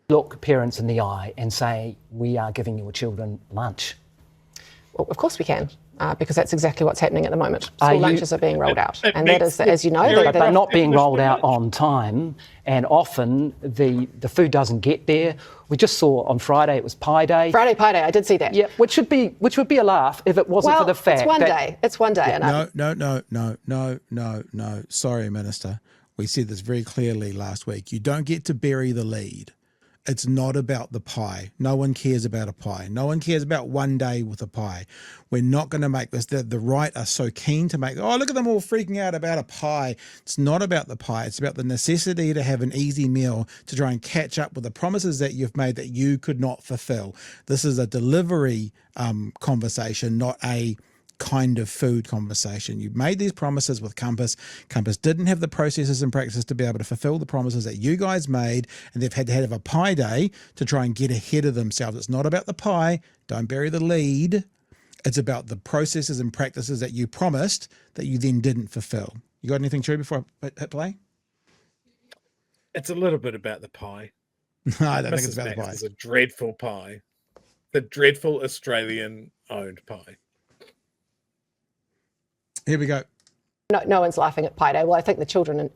look parents in the eye and say, we are giving your children lunch? Well, of course we can, because that's exactly what's happening at the moment. School lunches are being rolled out. And that is, as you know... They're not being rolled out on time, and often the food doesn't get there. We just saw on Friday it was Pie Day. Friday Pie Day, I did see that. Yeah, which would be a laugh if it wasn't for the fact it's one day. Yeah, no. Sorry, Minister. We said this very clearly last week. You don't get to bury the lead. It's not about the pie. No one cares about a pie. No one cares about one day with a pie. We're not going to make this. The right are so keen to make, oh, look at them all freaking out about a pie. It's not about the pie. It's about the necessity to have an easy meal to try and catch up with the promises that you've made that you could not fulfill. This is a delivery conversation, not a kind of food conversation. You made these promises with Compass. Compass didn't have the processes and practices to be able to fulfill the promises that you guys made, and they've had to have a pie day to try and get ahead of themselves. It's not about the pie. Don't bury the lead. It's about the processes and practices that you promised that you then didn't fulfill. You got anything, Chewie, before I hit play? It's a little bit about the pie. No, I don't think it's Mrs. about Max the pie. is a dreadful pie. The dreadful Australian-owned pie. Here we go. No one's laughing at Pie Day. Well, I think the children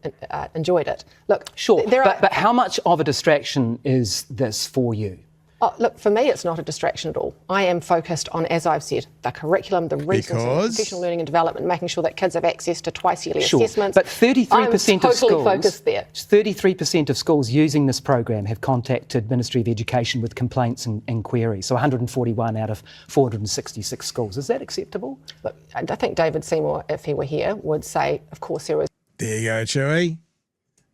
enjoyed it. Look, sure, but how much of a distraction is this for you? Oh, look, for me, it's not a distraction at all. I am focused on, as I've said, the curriculum, the resources, professional learning and development, making sure that kids have access to twice-yearly assessments. But 33% of schools, focused there. 33% of schools using this program have contacted Ministry of Education with complaints and queries. So 141 out of 466 schools. Is that acceptable? Look, I think David Seymour, if he were here, would say, of course there is. There you go, Chewie.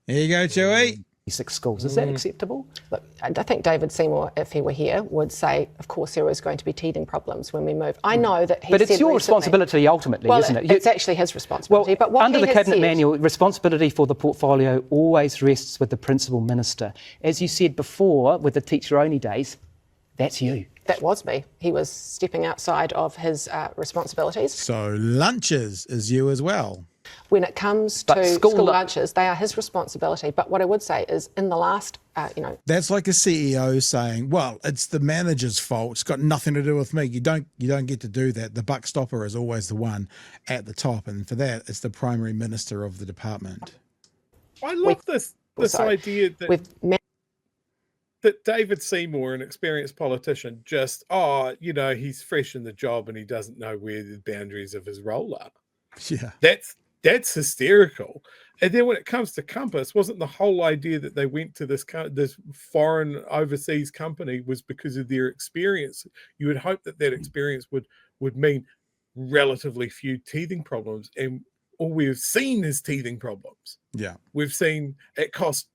There you go, Chewie. 6 schools. Is that acceptable? Look, I think David Seymour, if he were here, would say, of course, there is going to be teething problems when we move. I know that he But it's said your recently, responsibility ultimately, isn't it? It's actually his responsibility. Well, but what under he the has Cabinet said, Manual, responsibility for the portfolio always rests with the Principal Minister. As you said before, with the teacher-only days, that's you. That was me. He was stepping outside of his responsibilities. So lunches is you as well. When it comes to school lunches, they are his responsibility. But what I would say is in the last, That's like a CEO saying, well, it's the manager's fault. It's got nothing to do with me. You don't get to do that. The buck stopper is always the one at the top. And for that, it's the Primary Minister of the department. I love this idea that David Seymour, an experienced politician, just, he's fresh in the job and he doesn't know where the boundaries of his role are. Yeah. That's hysterical. And then when it comes to Compass, wasn't the whole idea that they went to this foreign overseas company was because of their experience? You would hope that experience would mean relatively few teething problems. And all we've seen is teething problems. Yeah. We've seen it cost,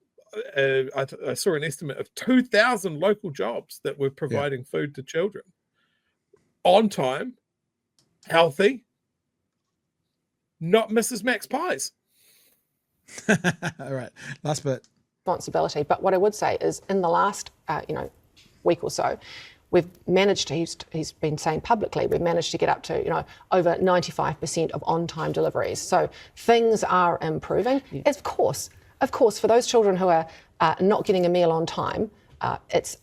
I saw an estimate of 2,000 local jobs that were providing food to children. On time, healthy, not Mrs. Max pies. All right, last bit. Responsibility. But what I would say is in the last, week or so, we've managed to, he's been saying publicly, we've managed to get up to, over 95% of on-time deliveries. So things are improving. Yeah. Of course, for those children who are not getting a meal on time, it's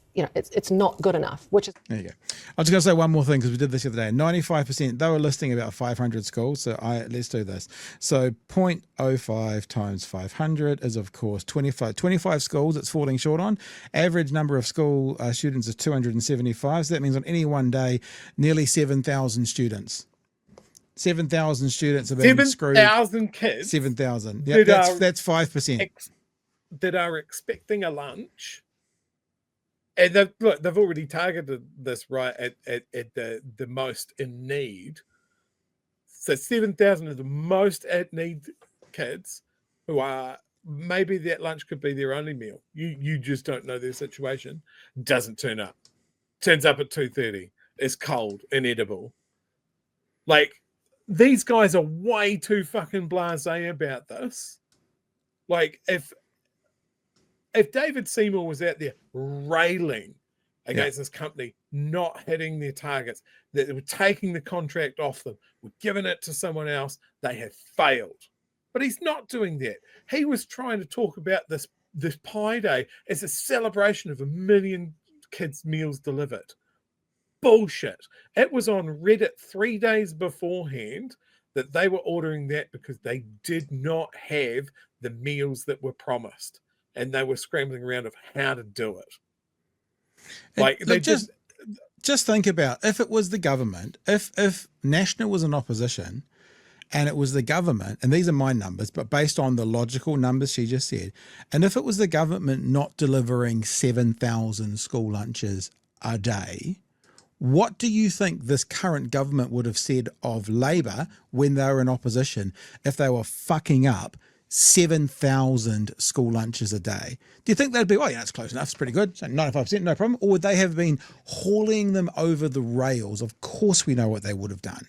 not good enough, which is... There you go. I was just going to say one more thing because we did this the other day. 95%, they were listing about 500 schools, so let's do this. So 0.05 times 500 is, of course, 25 schools it's falling short on. Average number of school students is 275, so that means on any one day, nearly 7,000 students. 7,000 students have been screwed. 7,000 kids? 7,000. Yeah, that's 5%. That are expecting a lunch. And they've already targeted this right at the most in need. So 7,000 of the most at need kids who are, maybe that lunch could be their only meal. You just don't know their situation. Doesn't turn up. Turns up at 2:30. It's cold, inedible. Like, these guys are way too fucking blasé about this. Like, if David Seymour was out there railing against this company not hitting their targets, that they were taking the contract off them, were giving it to someone else, they have failed. But he's not doing that. He was trying to talk about this this Pi Day as a celebration of 1 million kids' meals delivered. Bullshit. It was on Reddit 3 days beforehand that they were ordering that because they did not have the meals that were promised, and they were scrambling around of how to do it. Like Look, just think about if it was the government, if National was in opposition and it was the government, and these are my numbers, but based on the logical numbers she just said, and if it was the government not delivering 7,000 school lunches a day, what do you think this current government would have said of Labor when they were in opposition if they were fucking up 7,000 school lunches a day? Do you think they'd be, oh yeah, it's close enough, it's pretty good, so 95%, no problem? Or would they have been hauling them over the rails? Of course we know what they would have done.